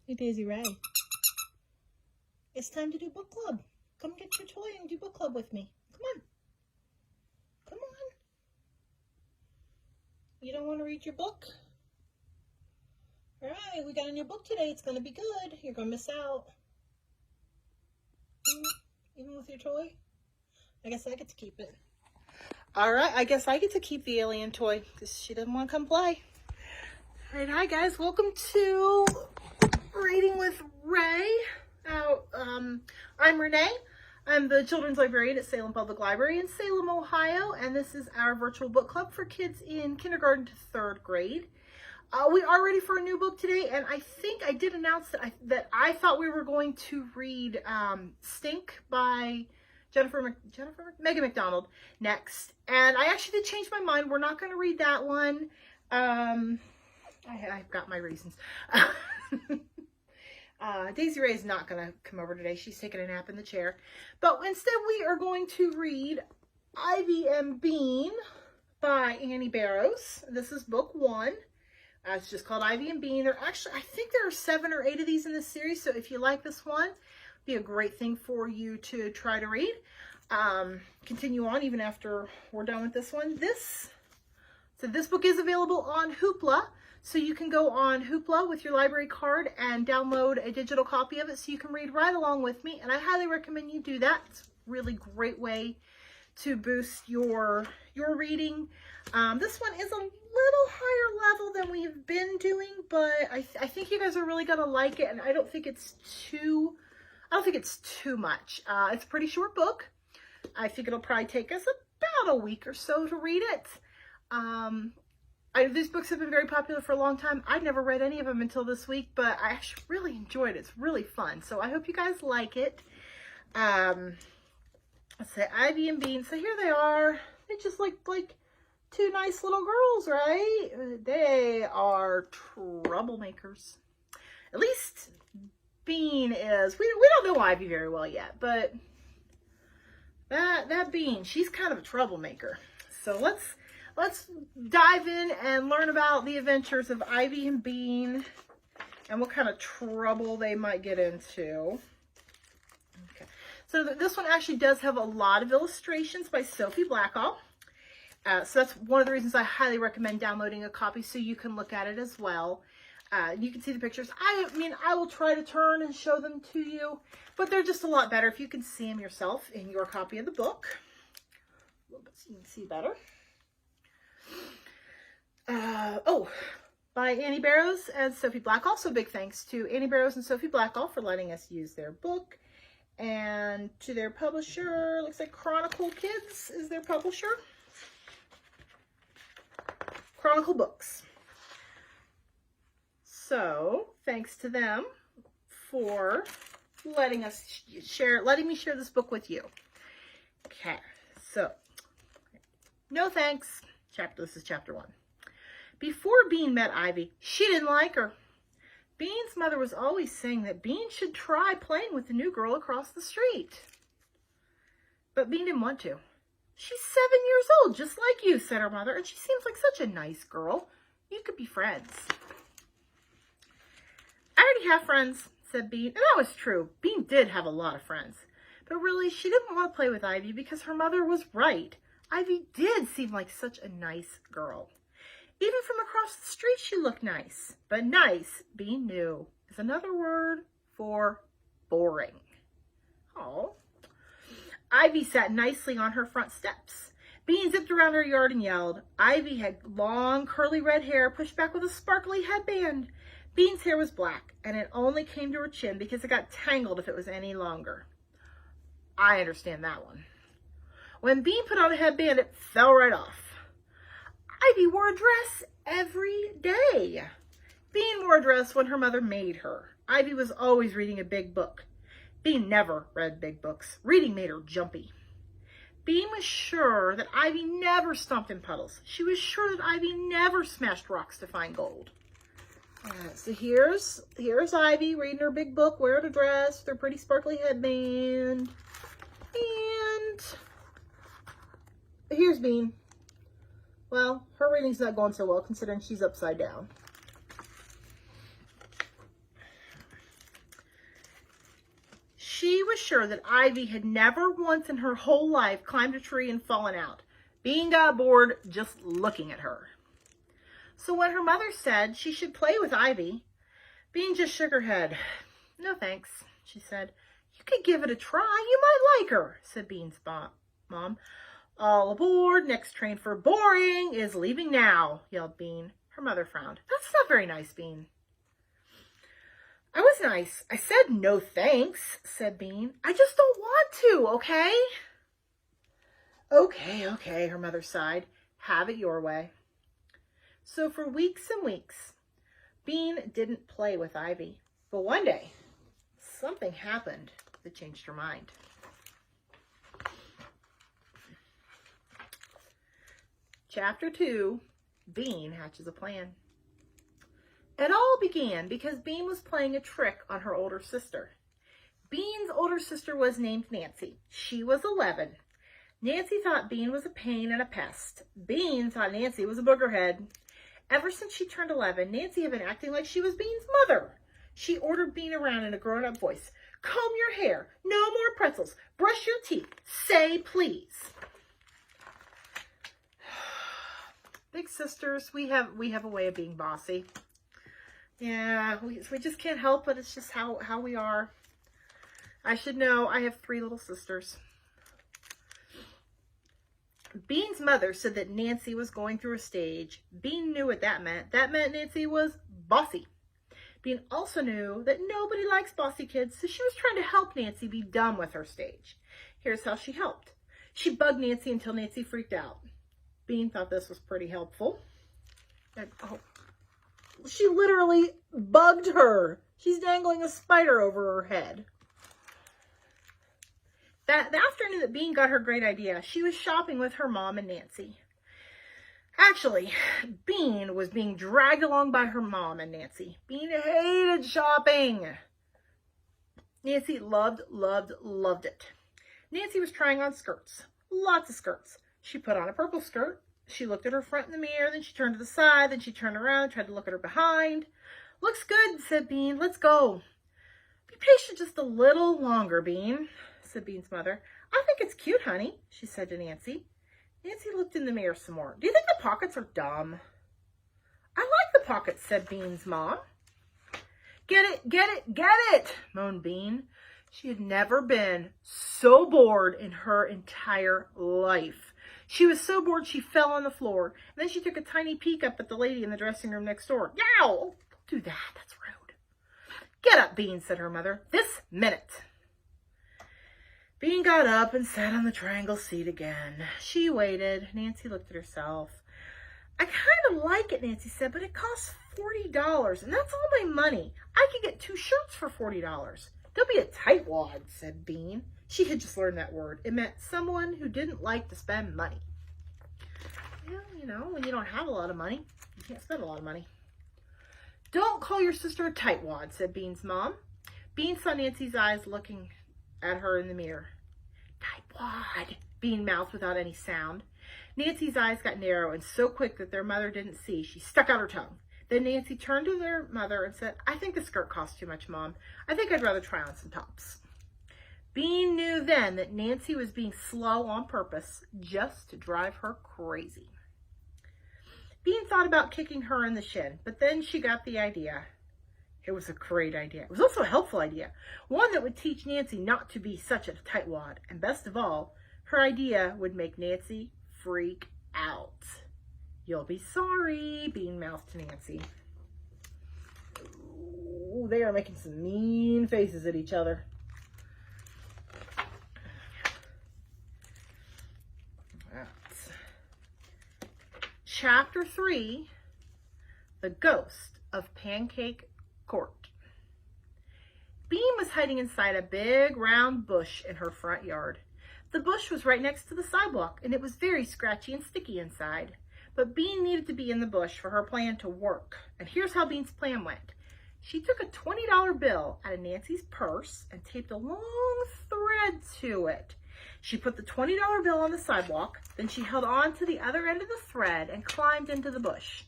Hey, Daisy Ray. It's time to do book club. Come get your toy and do book club with me. Come on. Come on. You don't want to read your book? All right, we got a new book today. It's going to be good. You're going to miss out. Even with your toy? I guess I get to keep it. All right, I guess I get to keep the alien toy because she doesn't want to come play. All right, hi guys. Welcome to Reading with Ray. I'm Renee. I'm the children's librarian at Salem Public Library in Salem, Ohio, and this is our virtual book club for kids in kindergarten to 3rd grade. We are ready for a new book today, and I think I did announce that I thought we were going to read Stink by Megan McDonald next, and I actually did change my mind. We're not going to read that one. I've got my reasons. Daisy Ray is not going to come over today. She's taking a nap in the chair. But instead we are going to read IVM Beam by Annie Barrows. This is book 1. It's just called IVM Beam. I think there are 7 or 8 of these in this series. So if you like this one, it'd be a great thing for you to try to read. Continue on even after we're done with this one. This book is available on Hoopla. So you can go on Hoopla with your library card and download a digital copy of it so you can read right along with me. And I highly recommend you do that. It's a really great way to boost your reading. This one is a little higher level than we've been doing, but I think you guys are really going to like it. And I don't think it's too much. It's a pretty short book. I think it'll probably take us about a week or so to read it. These books have been very popular for a long time. I'd never read any of them until this week, but I actually really enjoyed it. It's really fun. So I hope you guys like it. Let's say IVM Beam. So here they are. They just look like 2 nice little girls, right? They are troublemakers. At least Bean is. We don't know Ivy very well yet, but that Bean, she's kind of a troublemaker. So let's dive in and learn about the adventures of Ivy and Bean and what kind of trouble they might get into. Okay, so this one actually does have a lot of illustrations by Sophie Blackall. So that's one of the reasons I highly recommend downloading a copy so you can look at it as well. You can see the pictures. I mean, I will try to turn and show them to you, but they're just a lot better if you can see them yourself in your copy of the book. A little bit so you can see better. By Annie Barrows and Sophie Blackall. So big thanks to Annie Barrows and Sophie Blackall for letting us use their book. And to their publisher, looks like Chronicle Kids is their publisher. Chronicle Books. So thanks to them for letting me share this book with you. Okay, so no thanks. This is chapter 1. Before Bean met Ivy, she didn't like her. Bean's mother was always saying that Bean should try playing with the new girl across the street. But Bean didn't want to. She's 7 years old, just like you, said her mother, and she seems like such a nice girl. You could be friends. I already have friends, said Bean, and that was true. Bean did have a lot of friends. But really, she didn't want to play with Ivy because her mother was right. Ivy did seem like such a nice girl. Even from across the street, she looked nice. But nice, Bean knew, is another word for boring. Oh. Ivy sat nicely on her front steps. Bean zipped around her yard and yelled. Ivy had long, curly red hair pushed back with a sparkly headband. Bean's hair was black, and it only came to her chin because it got tangled if it was any longer. I understand that one. When Bean put on a headband, it fell right off. Ivy wore a dress every day. Bean wore a dress when her mother made her. Ivy was always reading a big book. Bean never read big books. Reading made her jumpy. Bean was sure that Ivy never stomped in puddles. She was sure that Ivy never smashed rocks to find gold. So here's Ivy reading her big book, wearing a dress with her pretty sparkly headband. And here's Bean. Well, her reading's not going so well considering she's upside down. She was sure that Ivy had never once in her whole life climbed a tree and fallen out. Bean got bored just looking at her. So when her mother said she should play with Ivy, Bean just shook her head. "No thanks," she said. "You could give it a try. You might like her," said Bean's mom. "All aboard. Next train for Boring is leaving now," yelled Bean. Her mother frowned. "That's not very nice, Bean." "I was nice. I said no thanks," said Bean. "I just don't want to, okay?" Okay, her mother sighed. "Have it your way." So for weeks and weeks, Bean didn't play with Ivy. But one day, something happened that changed her mind. Chapter 2, Bean hatches a plan. It all began because Bean was playing a trick on her older sister. Bean's older sister was named Nancy. She was 11. Nancy thought Bean was a pain and a pest. Bean thought Nancy was a boogerhead. Ever since she turned 11, Nancy had been acting like she was Bean's mother. She ordered Bean around in a grown-up voice. "Comb your hair. No more pretzels. Brush your teeth. Say please." Big sisters, we have a way of being bossy. Yeah, we just can't help it. It's just how we are. I should know. I have 3 little sisters. Bean's mother said that Nancy was going through a stage. Bean knew what that meant. That meant Nancy was bossy. Bean also knew that nobody likes bossy kids, so she was trying to help Nancy be done with her stage. Here's how she helped. She bugged Nancy until Nancy freaked out. Bean thought this was pretty helpful. She literally bugged her. She's dangling a spider over her head. The afternoon that Bean got her great idea, she was shopping with her mom and Nancy. Actually, Bean was being dragged along by her mom and Nancy. Bean hated shopping. Nancy loved it. Nancy was trying on skirts. Lots of skirts. She put on a purple skirt. She looked at her front in the mirror, then she turned to the side, then she turned around, tried to look at her behind. "Looks good," said Bean. "Let's go." "Be patient just a little longer, Bean," said Bean's mother. "I think it's cute, honey," she said to Nancy. Nancy looked in the mirror some more. "Do you think the pockets are dumb?" "I like the pockets," said Bean's mom. Get it, moaned Bean. She had never been so bored in her entire life. She was so bored she fell on the floor. And then she took a tiny peek up at the lady in the dressing room next door. "Yow! Oh, don't do that. That's rude." "Get up, Bean," said her mother. "This minute." Bean got up and sat on the triangle seat again. She waited. Nancy looked at herself. "I kind of like it," Nancy said, "but it costs $40, and that's all my money. I could get 2 shirts for $40. "Don't be a tightwad," said Bean. She had just learned that word. It meant someone who didn't like to spend money. Well, you know, when you don't have a lot of money, you can't spend a lot of money. "Don't call your sister a tightwad," said Bean's mom. Bean saw Nancy's eyes looking at her in the mirror. "Tightwad," Bean mouthed without any sound. Nancy's eyes got narrow and so quick that their mother didn't see. She stuck out her tongue. Then Nancy turned to their mother and said, "I think the skirt costs too much, Mom. I think I'd rather try on some tops." Bean knew then that Nancy was being slow on purpose just to drive her crazy. Bean thought about kicking her in the shin, but then she got the idea. It was a great idea. It was also a helpful idea, one that would teach Nancy not to be such a tightwad, and best of all, her idea would make Nancy freak out. "You'll be sorry," Bean mouthed to Nancy. Ooh, they are making some mean faces at each other. Chapter 3, The Ghost of Pancake Court. Bean was hiding inside a big round bush in her front yard. The bush was right next to the sidewalk, and it was very scratchy and sticky inside. But Bean needed to be in the bush for her plan to work. And here's how Bean's plan went. She took a $20 bill out of Nancy's purse and taped a long thread to it. She put the $20 bill on the sidewalk, then she held on to the other end of the thread and climbed into the bush.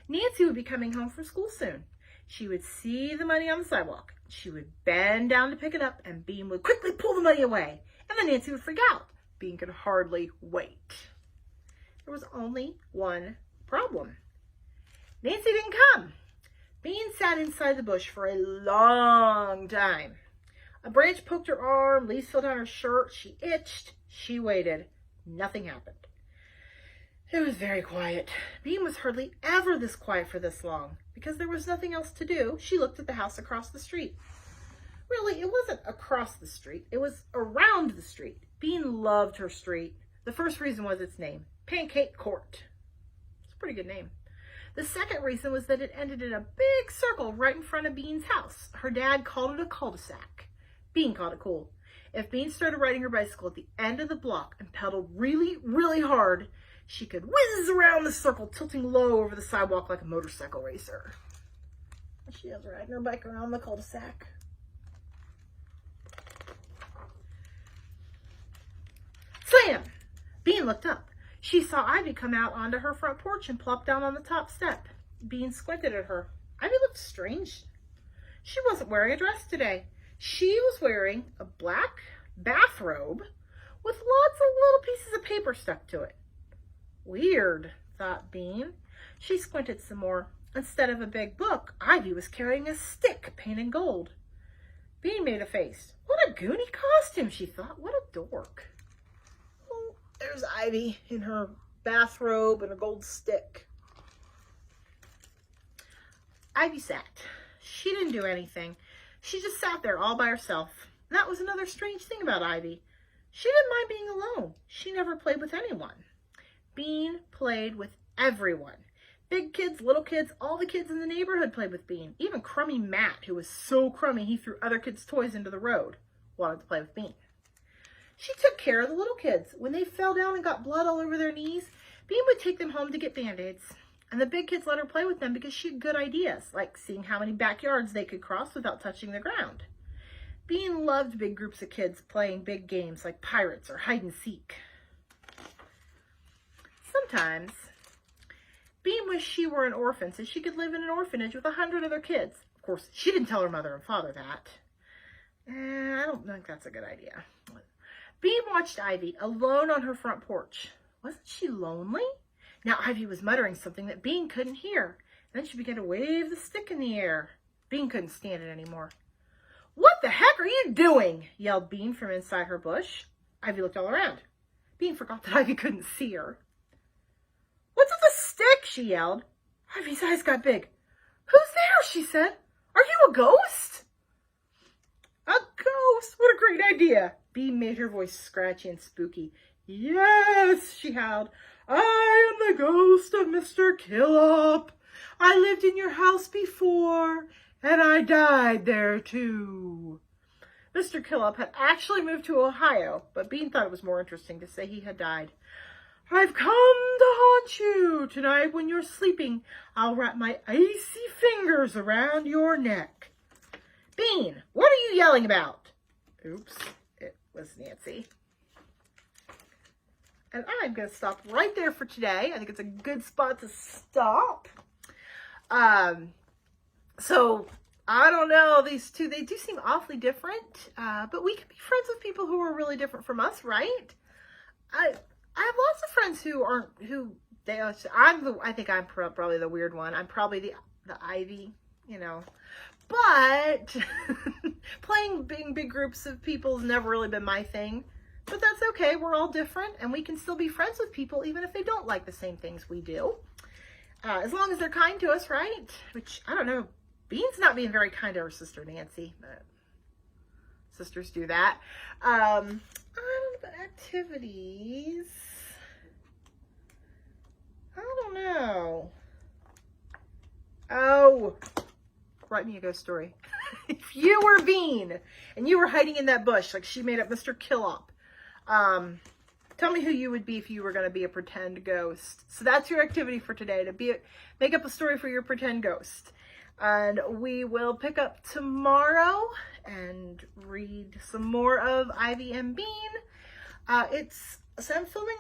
Nancy would be coming home from school soon. She would see the money on the sidewalk, She would bend down to pick it up, and Bean would quickly pull the money away. And then Nancy would freak out. Bean could hardly wait. There was only one problem. Nancy didn't come. Bean sat inside the bush for a long time. A branch poked her arm, leaves fell down her shirt. She itched. She waited. Nothing happened. It was very quiet. Bean was hardly ever this quiet for this long. Because there was nothing else to do, she looked at the house across the street. Really, it wasn't across the street. It was around the street. Bean loved her street. The first reason was its name, Pancake Court. It's a pretty good name. The second reason was that it ended in a big circle right in front of Bean's house. Her dad called it a cul-de-sac. Bean called it cool. If Bean started riding her bicycle at the end of the block and pedaled really, really hard, she could whiz around the circle, tilting low over the sidewalk like a motorcycle racer. She was riding her bike around the cul-de-sac. Slam! Bean looked up. She saw Ivy come out onto her front porch and plop down on the top step. Bean squinted at her. Ivy looked strange. She wasn't wearing a dress today. She was wearing a black bathrobe with lots of little pieces of paper stuck to it. Weird, thought Bean. She squinted some more. Instead of a big book, Ivy was carrying a stick painted gold. Bean made a face. What a goony costume, she thought. What a dork. Oh, there's Ivy in her bathrobe and a gold stick. Ivy sat. She didn't do anything. She just sat there all by herself. That was another strange thing about Ivy. She didn't mind being alone. She never played with anyone. Bean played with everyone. Big kids, little kids, all the kids in the neighborhood played with Bean. Even crummy Matt, who was so crummy he threw other kids' toys into the road, wanted to play with Bean. She took care of the little kids. When they fell down and got blood all over their knees, Bean would take them home to get Band-Aids. And the big kids let her play with them because she had good ideas, like seeing how many backyards they could cross without touching the ground. Bean loved big groups of kids playing big games like pirates or hide and seek. Sometimes, Bean wished she were an orphan so she could live in an orphanage with 100 other kids. Of course, she didn't tell her mother and father that. I don't think that's a good idea. Bean watched Ivy alone on her front porch. Wasn't she lonely? Now Ivy was muttering something that Bean couldn't hear. Then she began to wave the stick in the air. Bean couldn't stand it anymore. What the heck are you doing? Yelled Bean from inside her bush. Ivy looked all around. Bean forgot that Ivy couldn't see her. What's with the stick? She yelled. Ivy's eyes got big. Who's there? She said. Are you a ghost? A ghost? What a great idea. Bean made her voice scratchy and spooky. Yes, she howled. I am the ghost of Mr. Killop. I lived in your house before, and I died there too. Mr. Killop had actually moved to Ohio, but Bean thought it was more interesting to say he had died. I've come to haunt you. Tonight when you're sleeping, I'll wrap my icy fingers around your neck. Bean, what are you yelling about? Oops, it was Nancy. And I'm going to stop right there for today. I think it's a good spot to stop. So, I don't know, these two, they do seem awfully different. But we can be friends with people who are really different from us, right? I have lots of friends who aren't, I think I'm probably the weird one. I'm probably the Ivy, you know. But playing big groups of people has never really been my thing. But that's okay. We're all different, and we can still be friends with people even if they don't like the same things we do. As long as they're kind to us, right? Which, I don't know. Bean's not being very kind to her sister, Nancy. But sisters do that. I don't know, activities. I don't know. Oh, write me a ghost story. If you were Bean and you were hiding in that bush like she made up Mr. Killop, tell me who you would be if you were going to be a pretend ghost. So that's your activity for today, to make up a story for your pretend ghost. And we will pick up tomorrow and read some more of IVM Beam. So I'm filming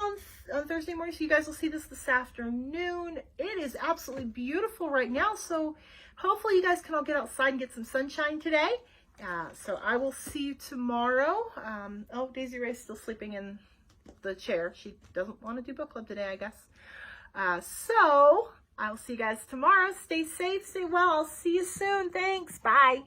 on Thursday morning, so you guys will see this afternoon. It is absolutely beautiful right now, so hopefully you guys can all get outside and get some sunshine today. So I will see you tomorrow. Oh, Daisy Ray's still sleeping in the chair. She doesn't want to do book club today, I guess. So I'll see you guys tomorrow. Stay safe, stay well. I'll see you soon. Thanks. Bye.